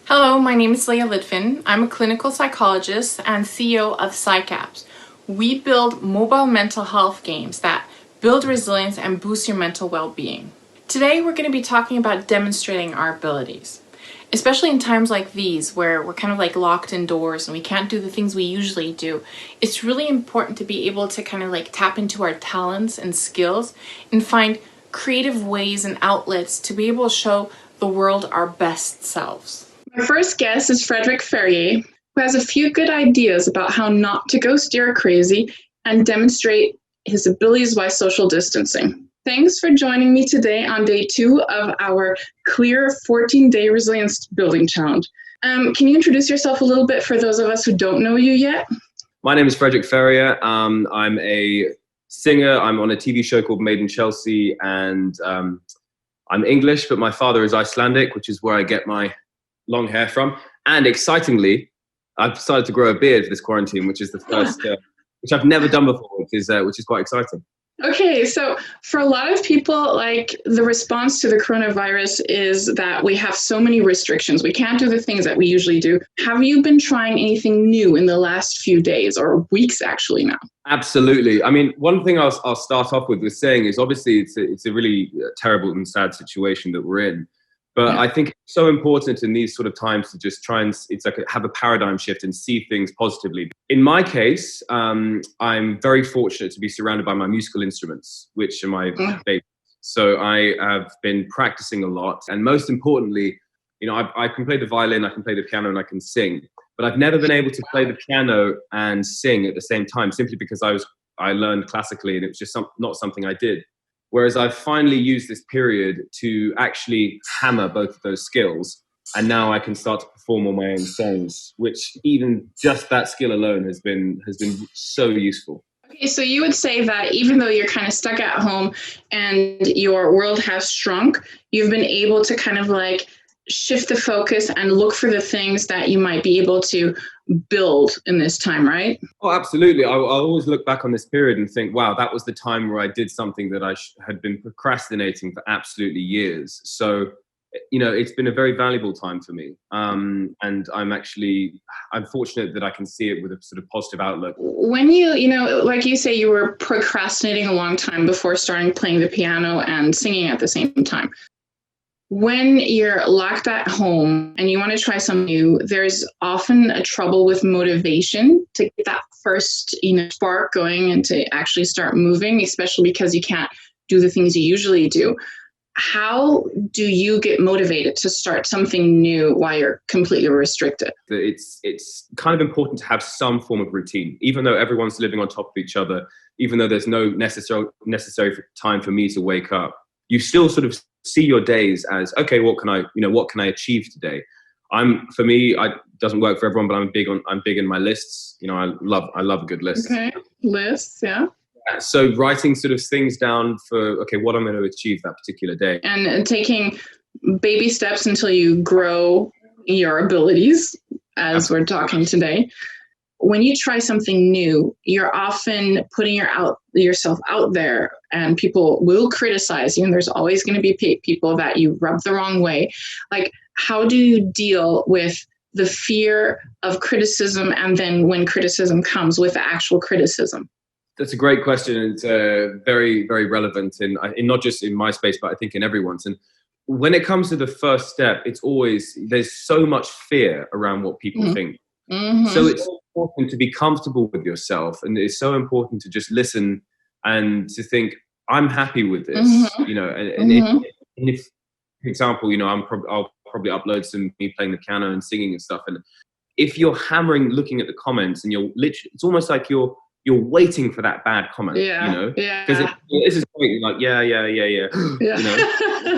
Hello, my name is Leah Litvin. I'm a clinical psychologist and CEO of PsyCaps. We build mobile mental health games that build resilience and boost your mental well-being. Today, we're going to be talking about demonstrating our abilities. Especially in times like these where we're kind of like locked indoors and we can't do the things we usually do, it's really important to be able to kind of like tap into our talents and skills and find creative ways and outlets to be able to show the world our best selves. My first guest is Frederick Ferrier, who has a few good ideas about how not to go stir crazy and demonstrate his abilities while social distancing. Thanks for joining me today on day 2 of our Clear 14-Day Resilience Building Challenge. Can you introduce yourself a little bit for those of us who don't know you yet? My name is Frederick Ferrier. I'm a singer. I'm on a TV show called Made in Chelsea, and I'm English, but my father is Icelandic, which is where I get my long hair from. And excitingly, I've decided to grow a beard for this quarantine, which is the first, which I've never done before, which is quite exciting. Okay, so for a lot of people, like the response to the coronavirus is that we have so many restrictions. We can't do the things that we usually do. Have you been trying anything new in the last few days or weeks actually now? Absolutely. I mean, one thing I'll start off with saying is obviously it's a really terrible and sad situation that we're in. But I think it's so important in these sort of times to just try and have a paradigm shift and see things positively. In my case, I'm very fortunate to be surrounded by my musical instruments, which are my babies. So I have been practicing a lot. And most importantly, I can play the violin, I can play the piano, and I can sing. But I've never been able to play the piano and sing at the same time, simply because I learned classically and it was just not something I did. Whereas I've finally used this period to actually hammer both of those skills. And now I can start to perform on my own songs, which even just that skill alone has been so useful. Okay, so you would say that even though you're kind of stuck at home and your world has shrunk, you've been able to kind of like shift the focus and look for the things that you might be able to build in this time, right? Oh, absolutely. I'll always look back on this period and think, wow, that was the time where I did something that I had been procrastinating for absolutely years. So, it's been a very valuable time for me. And I'm fortunate that I can see it with a sort of positive outlook. When like you say, you were procrastinating a long time before starting playing the piano and singing at the same time. When you're locked at home and you want to try something new, there's often a trouble with motivation to get that first, spark going and to actually start moving, especially because you can't do the things you usually do. How do you get motivated to start something new while you're completely restricted? It's kind of important to have some form of routine, even though everyone's living on top of each other, even though there's no necessary time for me to wake up. You still sort of see your days as, okay, what can I achieve today? For me, it doesn't work for everyone, but I'm big in my lists. I love a good list. Okay, lists, yeah. So writing sort of things down for, okay, what I'm going to achieve that particular day. And taking baby steps until you grow your abilities, as we're talking today. When you try something new, you're often putting yourself out there, and people will criticize you, and there's always going to be people that you rub the wrong way. Like, how do you deal with the fear of criticism, and then when criticism comes, with the actual criticism? That's a great question, and it's very, very relevant in not just in my space, but I think in everyone's. And when it comes to the first step, there's so much fear around what people think. Mm-hmm. So it's important to be comfortable with yourself, and it's so important to just listen and to think, I'm happy with this, and if, for example, I'll probably upload some me playing the piano and singing and stuff, and if you're hammering, looking at the comments, and you're literally, it's almost like you're waiting for that bad comment, because this is great, you're like, yeah.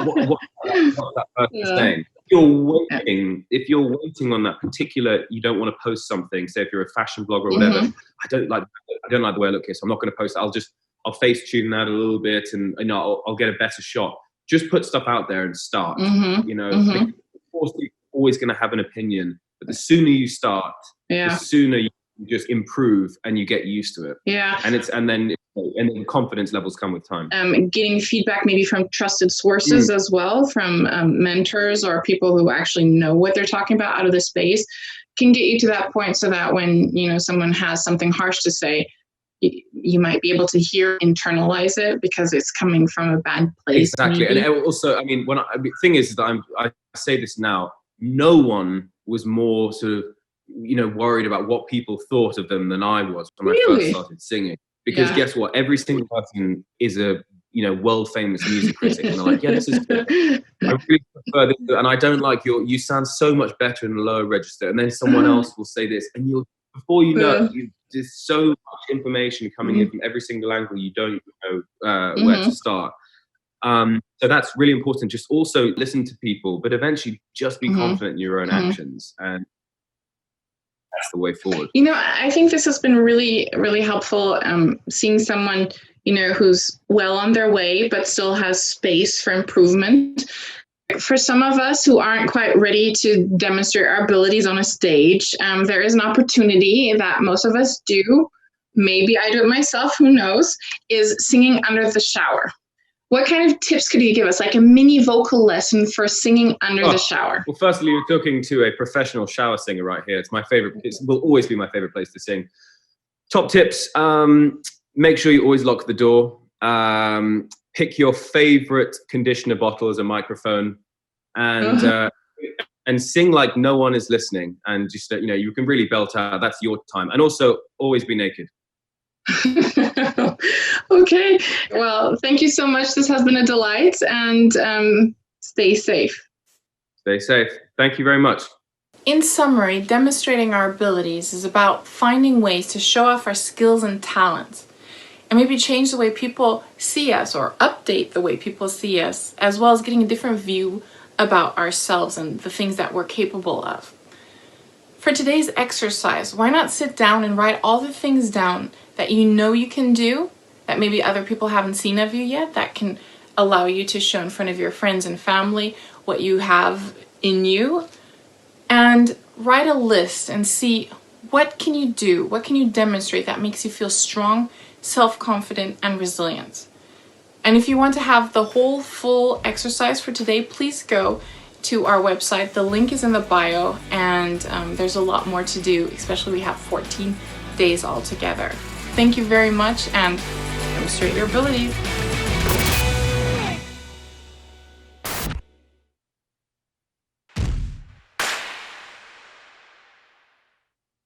What's that person saying? If you're waiting on that particular, you don't want to post something, say if you're a fashion blogger or whatever, I don't like the way I look here, so I'm not going to post it. I'll face tune that a little bit, and I'll get a better shot. Just put stuff out there and start. Of course, you're always going to have an opinion, but the sooner you start, the sooner you just improve and you get used to it. Yeah. And then And then confidence levels come with time. Getting feedback maybe from trusted sources as well, from mentors or people who actually know what they're talking about out of the space, can get you to that point so that when, someone has something harsh to say, you might be able to internalize it because it's coming from a bad place. Exactly. Maybe. And also, the thing is that I say this now, no one was more sort of, worried about what people thought of them than I was when I first started singing. Because guess what? Every single person is a, world famous music critic. And they're like, yeah, this is good. I really prefer this. And I don't like you sound so much better in the lower register. And then someone else will say this. And before you know it, there's so much information coming in from every single angle, you don't know where to start. So that's really important. Just also listen to people, but eventually just be confident in your own actions. And that's the way forward. I think this has been really, really helpful, seeing someone, who's well on their way, but still has space for improvement. For some of us who aren't quite ready to demonstrate our abilities on a stage, there is an opportunity that most of us do. Maybe I do it myself, who knows, is singing under the shower. What kind of tips could you give us, like a mini vocal lesson for singing under the shower? Well, firstly, you're talking to a professional shower singer right here. It's my favorite. It will always be my favorite place to sing. Top tips, make sure you always lock the door. Pick your favorite conditioner bottle as a microphone, and sing like no one is listening. And just, you can really belt out. That's your time. And also always be naked. Okay. Well, thank you so much. This has been a delight, and stay safe. Stay safe. Thank you very much. In summary, demonstrating our abilities is about finding ways to show off our skills and talents, and maybe change the way people see us or update the way people see us, as well as getting a different view about ourselves and the things that we're capable of. For today's exercise, why not sit down and write all the things down that you can do, that maybe other people haven't seen of you yet, that can allow you to show in front of your friends and family what you have in you, and write a list and see what can you do, what can you demonstrate that makes you feel strong, self-confident, and resilient. And if you want to have the whole full exercise for today, please go to our website. The link is in the bio, and there's a lot more to do, especially we have 14 days all together. Thank you very much, and demonstrate your abilities.